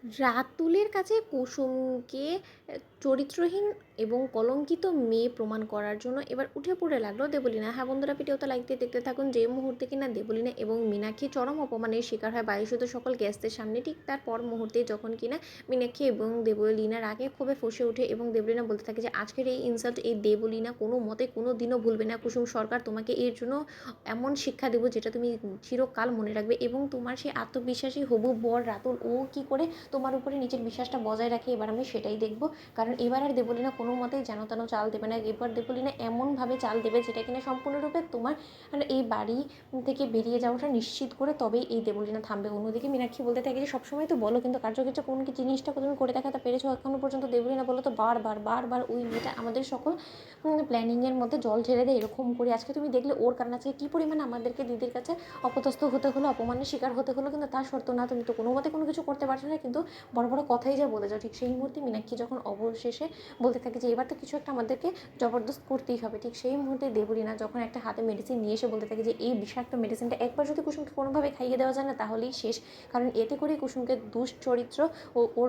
রাতুলের কাছে কুসুমকে চরিত্রহীন এবং কলঙ্কিত মেয়ে প্রমাণ করার জন্য এবার উঠে পড়ে লাগলো দেবলীনা। হ্যাঁ বন্ধুরা, ভিডিওটা লাইক দিয়ে দেখতে থাকুন। যে মুহূর্তে কিনা দেবলীনা এবং মীনাক্ষী চরম অপমানের শিকার হয় বায়ুসূত সকল গেস্টদের সামনে, ঠিক তার পর মুহূর্তে যখন কিনা মীনাক্ষী এবং দেবলীনার আগে ক্ষোভে ফুঁসে ওঠে এবং দেবলীনা বলতে থাকে যে আজকের এই ইনসাল্ট এই দেবলীনা কোনো মতে কোনো দিনও ভুলবে না। কুসুম সরকার, তোমাকে এর জন্য এমন শিক্ষা দেবো যেটা তুমি চিরকাল মনে রাখবে। এবং তোমার সেই আত্মবিশ্বাসী হবু বর রাতুল, ও কি করে তোমার উপরে নিজের বিশ্বাসটা বজায় রাখে এবার আমি সেটাই দেখবো। কারণ এবার আর দেবলীনা কোনো মতেই যেন তেন চাল দেবে না। এবার দেবলীনা এমনভাবে চাল দেবে যেটা কিনা সম্পূর্ণরূপে তোমার মানে এই বাড়ি থেকে বেরিয়ে যাওয়াটা নিশ্চিত করে তবেই এই দেবলীনা থামবে। অন্যদিকে মীনাক্ষী বলতে থাকে যে সবসময় তো বলো, কিন্তু কার্যক্ষেত্রে কোন কি জিনিসটা তুমি করে দেখাতে পেরেছো এখনো পর্যন্ত? দেবলীনা বলো তো বারবার বারবার ওই মেয়েটা আমাদের সকল প্ল্যানিংয়ের মধ্যে জল ঢেলে দেয় এরকম করে। আজকে তুমি দেখলে ওর কারণ আজকে কী পরিমাণে আমাদেরকে দিদির কাছে অপদস্থ হতে হলো, অপমানের শিকার হতে হলো, কিন্তু তার সত্ত্বেও না, তুমি তো কোনো মতে কোনো কিছু করতে পারছো না, কিন্তু বড় বড় কথাই যা বলে যাও। ঠিক সেই মুহূর্তে মীনাক্ষী যখন অবশেষে বলতে থাকে যে এবার তো কিছু একটা আমাদেরকে জবরদস্ত করতেই হবে, ঠিক সেই মুহূর্তে দেবলীনা যখন একটা হাতে মেডিসিন নিয়ে এসে বলতে থাকে যে এই বিষাক্ত মেডিসিনটা একবার যদি কুসুমকে কোনোভাবে খাইয়ে দেওয়া যায় না তাহলেই শেষ। কারণ এতে করে কুসুমকে দুশ্চরিত্র ও ওর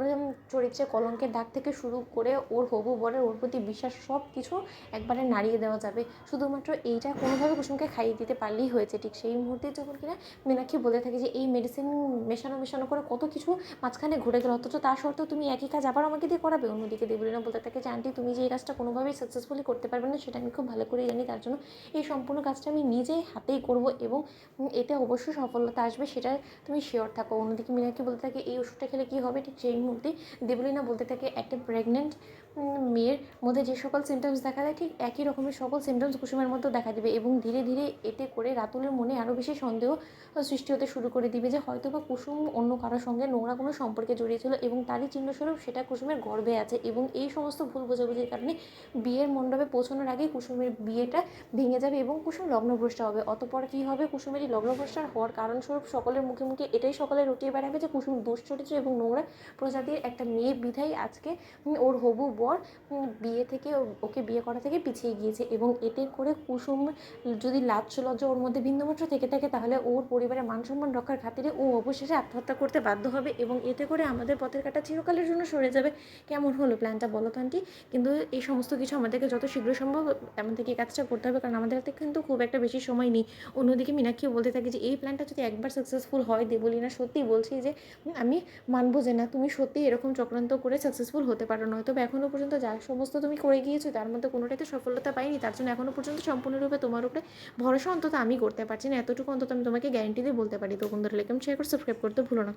চরিত্রে কলঙ্কের দাগ থেকে শুরু করে ওর হবু বরের ওর প্রতি বিশ্বাস সব কিছু একবারে নাড়িয়ে দেওয়া যাবে। শুধুমাত্র এইটা কোনোভাবে কুসুমকে খাইয়ে দিতে পারলেই হয়েছে। ঠিক সেই মুহূর্তে যখন কিনা মীনাক্ষী বলে থাকে যে এই মেডিসিন মেশানো মেশানো করে কত কিছু মাঝখানে ঘুরে গেল, অথচ তা সত্ত্বেও তুমি একই কাজ আবার আমাকে দিয়ে করাবে। অন্যদিকে দেবলীনা বলতে থাকে যে আন্টি, তুমি যে এই কাজটা কোনোভাবেই সাকসেসফুলি করতে পারবে না সেটা আমি খুব ভালো করেই জানি, তার জন্য এই সম্পূর্ণ কাজটা আমি নিজে হাতেই করব এবং এতে অবশ্যই সফলতা আসবে, সেটা তুমি শিওর থাকো। অন্যদিকে মীনাক্ষী বলতে থাকে এই ওষুধটা খেলে কী হবে। ঠিক সেই মুহূর্তেই দেবলীনা বলতে থাকে একটা প্রেগনেন্ট মেয়ের মধ্যে যে সকল সিমটমস দেখা দেয় ঠিক একই রকমের সকল সিমটমস কুসুমের মধ্যেও দেখা দেবে এবং ধীরে ধীরে এতে করে রাতুলের মনে আরও বেশি সন্দেহ সৃষ্টি হতে শুরু করে দিবে যে হয়তো বা কুসুম অন্য কারোর সঙ্গে নোংরা কোনো সম্পর্কে জড়িয়েছিল এবং তারই চিহ্নস্বরূপ সেটা কুসুমের গর্ভে আছে। এবং এই সমস্ত ভুল বোঝাবুঝির কারণে বিয়ের মণ্ডপে পৌঁছানোর আগেই কুসুমের বিয়েটা ভেঙে যাবে এবং কুসুম লগ্নভ্রষ্টা হবে। অতপর কী হবে, কুসুমের এই লগ্নভ্রষ্টার হওয়ার কারণস্বরূপ সকলের মুখে মুখে এটাই সকলে রটিয়ে বেড়াবে যে কুসুম দুশ্চরিত্র এবং নোংরা প্রজাতির একটা মেয়ে বিধাই আজকে ওর হবু বর বিয়ে থেকে ওকে বিয়ে করা থেকে পিছিয়ে গিয়েছে। এবং এতে করে কুসুম যদি লাজ্জ লজ্জা ওর মধ্যে বিন্দুমাত্র থেকে থাকে তাহলে ওর পরিবারের মান সম্মান রক্ষার খাতিরে ও অবশেষে আত্মহত্যা করতে বাধ্য হবে এবং এতে করে আমাদের পথের কাঁটা চিরকালের জন্য সরে যাবে। কেমন হলো প্ল্যানটা বলো তো আন্টি? কিন্তু এই সমস্ত কিছু আমাদেরকে যত শীঘ্র সম্ভব এমন থেকে এই কাজটা করতে হবে, কারণ আমাদের হাতে কিন্তু খুব একটা বেশি সময় নেই। অন্যদিকে মীনাক্ষীও বলতে থাকে যে এই প্ল্যানটা যদি একবার সাকসেসফুল হয়, দেবলীনা সত্যিই বলছি যে আমি মানবো যে না, তুমি সত্যিই এরকম চক্রান্ত করে সাকসেসফুল হতে পারো। নয়তো এখনও পর্যন্ত যা সমস্ত তুমি করে গিয়েছো তার মধ্যে কোনোটাতে সফলতা পাইনি, তার জন্য এখনও পর্যন্ত সম্পূর্ণরূপে তোমার উপরে ভরসা অন্তত আমি করতে পারছি না, এতটুকু অন্তত আমি তোমাকে গ্যারেন্টি দিয়ে বলতে পারি। তো বন্ধুরা, লাইক এবং শেয়ার করে সাবস্ক্রাইব করতে ভুলো না।